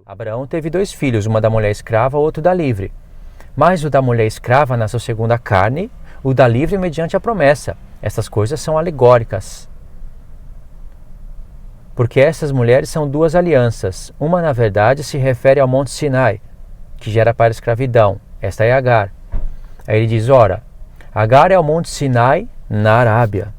Abraão teve 2 filhos, uma da mulher escrava, outro da livre. Mas o da mulher escrava nasceu segundo a carne, o da livre mediante a promessa. Essas coisas são alegóricas. Porque essas mulheres são 2 alianças. Uma, na verdade, se refere ao Monte Sinai, que gera para a escravidão. Esta é Agar. Aí ele diz, ora, Agar é o Monte Sinai na Arábia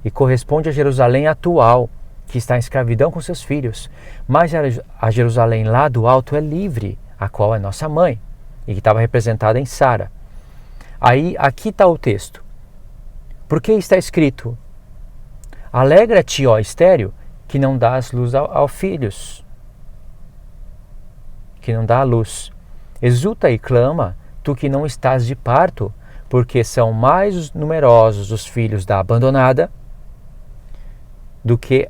e corresponde a Jerusalém atual, que está em escravidão com seus filhos. Mas a Jerusalém lá do alto é livre, a qual é nossa mãe, e que estava representada em Sara. Aí, aqui está o texto. Por que está escrito? Alegra-te, ó estéril, que não dás luz aos filhos, que não dá a luz. Exulta e clama, tu que não estás de parto, porque são mais numerosos os filhos da abandonada do que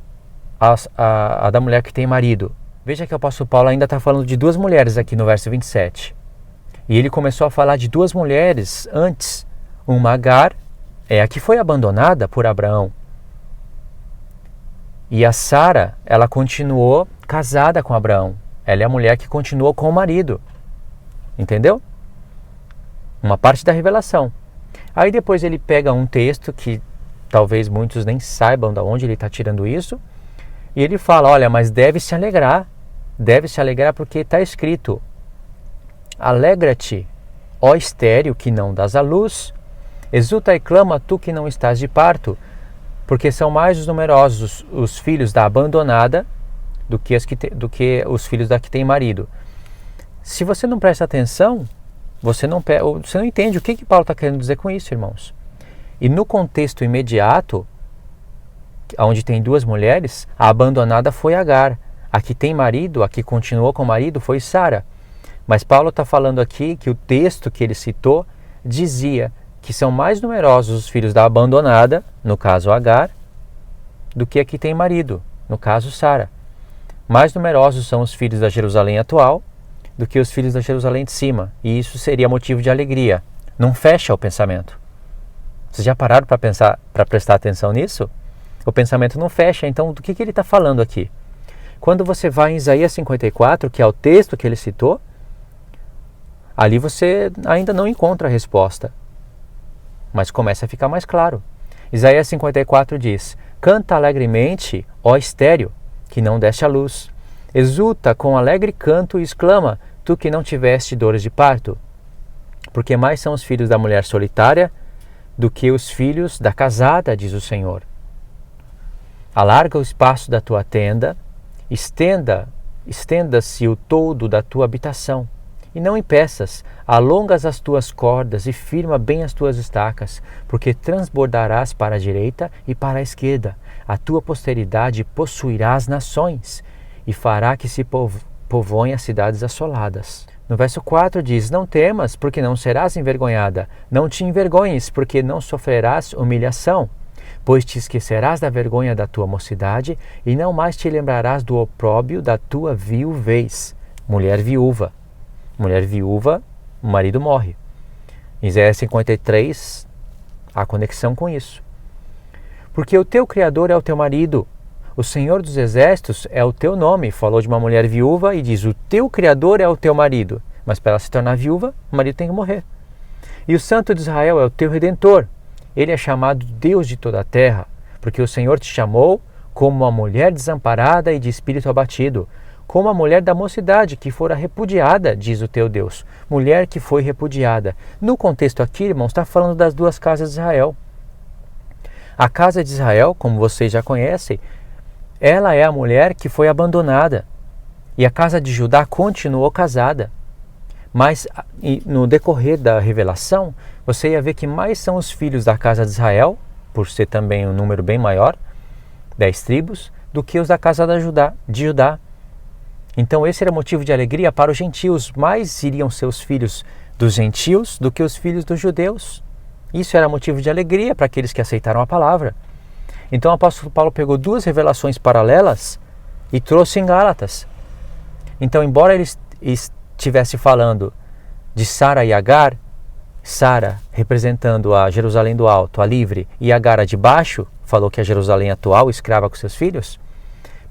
a da mulher que tem marido. Veja que o apóstolo Paulo ainda está falando de 2 mulheres aqui no verso 27. E ele começou a falar de 2 mulheres antes. Uma, Agar, é a que foi abandonada por Abraão. E a Sara, ela continuou casada com Abraão. Ela é a mulher que continuou com o marido. Entendeu? Uma parte da revelação. Aí depois ele pega um texto que talvez muitos nem saibam de onde ele está tirando isso. E ele fala, olha, mas deve se alegrar porque está escrito, alegra-te, ó estéril que não dás à luz, exulta e clama tu que não estás de parto, porque são mais numerosos os filhos da abandonada do que os filhos da que tem marido. Se você não presta atenção, você não entende o que Paulo está querendo dizer com isso, irmãos. E no contexto imediato, onde tem 2 mulheres, a abandonada foi Agar. A que tem marido, a que continuou com o marido, foi Sara. Mas Paulo está falando aqui que o texto que ele citou dizia que são mais numerosos os filhos da abandonada, no caso Agar, do que a que tem marido, no caso Sara. Mais numerosos são os filhos da Jerusalém atual do que os filhos da Jerusalém de cima. E isso seria motivo de alegria. Não fecha o pensamento. Vocês já pararam para prestar atenção nisso? O pensamento não fecha. Então, do que ele está falando aqui? Quando você vai em Isaías 54, que é o texto que ele citou, ali você ainda não encontra a resposta. Mas começa a ficar mais claro. Isaías 54 diz, canta alegremente, ó estéril, que não deste à luz. Exulta com alegre canto e exclama, tu que não tiveste dores de parto. Porque mais são os filhos da mulher solitária do que os filhos da casada, diz o Senhor. Alarga o espaço da tua tenda, estenda-se o toldo da tua habitação, e não impeças, alongas as tuas cordas e firma bem as tuas estacas, porque transbordarás para a direita e para a esquerda, a tua posteridade possuirá as nações, e fará que se povoem as cidades assoladas. No verso 4 diz, não temas, porque não serás envergonhada, não te envergonhes, porque não sofrerás humilhação, pois te esquecerás da vergonha da tua mocidade, e não mais te lembrarás do opróbio da tua viuvez. Mulher viúva. Mulher viúva, o marido morre. Em Isaías 53, há conexão com isso. Porque o teu Criador é o teu marido, o Senhor dos Exércitos é o teu nome. Falou de uma mulher viúva e diz, o teu Criador é o teu marido. Mas para ela se tornar viúva, o marido tem que morrer. E o Santo de Israel é o teu Redentor. Ele é chamado Deus de toda a terra, porque o Senhor te chamou como uma mulher desamparada e de espírito abatido, como a mulher da mocidade que fora repudiada, diz o teu Deus. Mulher que foi repudiada. No contexto aqui, irmãos, está falando das 2 casas de Israel. A casa de Israel, como vocês já conhecem, ela é a mulher que foi abandonada. E a casa de Judá continuou casada. Mas no decorrer da revelação, você ia ver que mais são os filhos da casa de Israel, por ser também um número bem maior, 10 tribos, do que os da casa de Judá. Então esse era motivo de alegria para os gentios. Mais iriam ser os filhos dos gentios do que os filhos dos judeus. Isso era motivo de alegria para aqueles que aceitaram a palavra. Então o apóstolo Paulo pegou 2 revelações paralelas e trouxe em Gálatas. Então, embora ele estivesse falando de Sara e Agar, Sara representando a Jerusalém do alto, a livre, e Agar a de baixo, falou que a Jerusalém atual, escrava com seus filhos,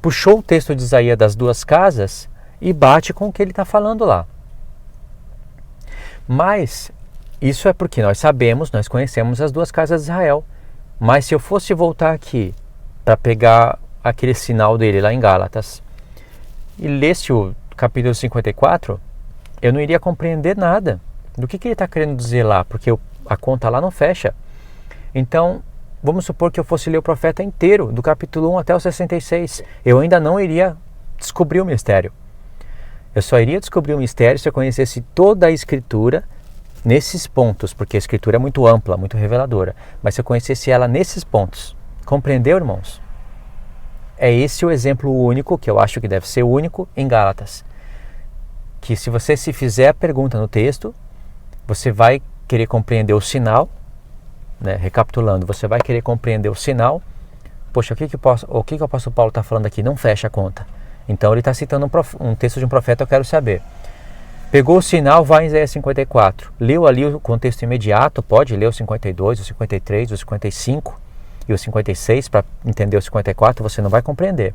puxou o texto de Isaías das 2 casas e bate com o que ele está falando lá. Mas isso é porque nós sabemos, nós conhecemos as duas casas de Israel. Mas se eu fosse voltar aqui para pegar aquele sinal dele lá em Gálatas e lesse o capítulo 54, eu não iria compreender nada do que ele está querendo dizer lá, porque a conta lá não fecha. Então, vamos supor que eu fosse ler o profeta inteiro, do capítulo 1 até o 66. Eu ainda não iria descobrir o mistério. Eu só iria descobrir o mistério se eu conhecesse toda a Escritura nesses pontos, porque a Escritura é muito ampla, muito reveladora. Mas se eu conhecesse ela nesses pontos, compreendeu, irmãos? É esse o exemplo único, que eu acho que deve ser único, em Gálatas. Que se você se fizer a pergunta no texto, você vai querer compreender o sinal, né? Recapitulando, você vai querer compreender o sinal. Poxa, o que o apóstolo Paulo está falando aqui? Não fecha a conta. Então ele está citando um texto de um profeta, eu quero saber. Pegou o sinal, vai em Isaías 54. Leu ali o contexto imediato, pode ler o 52, o 53, o 55 e o 56 para entender o 54, você não vai compreender.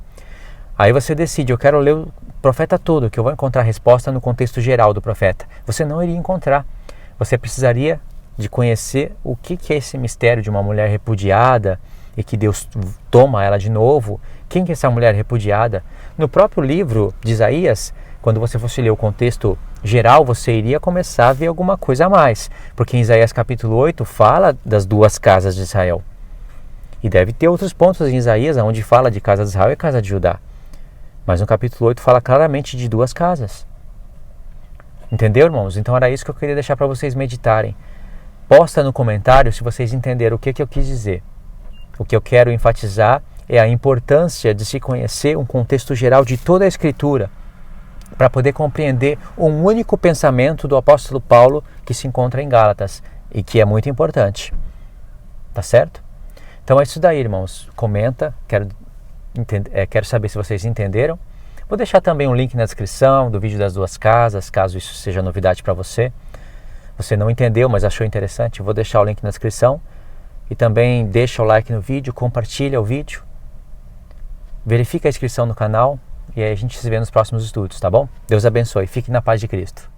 Aí você decide, eu quero ler o profeta todo, que eu vou encontrar a resposta no contexto geral do profeta. Você não iria encontrar. Você precisaria de conhecer o que é esse mistério de uma mulher repudiada e que Deus toma ela de novo. Quem que é essa mulher repudiada? No próprio livro de Isaías, quando você fosse ler o contexto geral, você iria começar a ver alguma coisa a mais. Porque em Isaías capítulo 8 fala das duas casas de Israel. E deve ter outros pontos em Isaías onde fala de casa de Israel e casa de Judá. Mas no capítulo 8 fala claramente de duas casas. Entendeu, irmãos? Então era isso que eu queria deixar para vocês meditarem. Posta no comentário se vocês entenderam o que eu quis dizer. O que eu quero enfatizar é a importância de se conhecer um contexto geral de toda a Escritura para poder compreender um único pensamento do apóstolo Paulo que se encontra em Gálatas e que é muito importante. Tá certo? Então é isso daí, irmãos. Comenta, quero saber se vocês entenderam. Vou deixar também um link na descrição do vídeo das duas casas, caso isso seja novidade para você. Você não entendeu, mas achou interessante, vou deixar o link na descrição. E também deixa o like no vídeo, compartilha o vídeo. Verifica a inscrição no canal e aí a gente se vê nos próximos estudos, tá bom? Deus abençoe. Fique na paz de Cristo.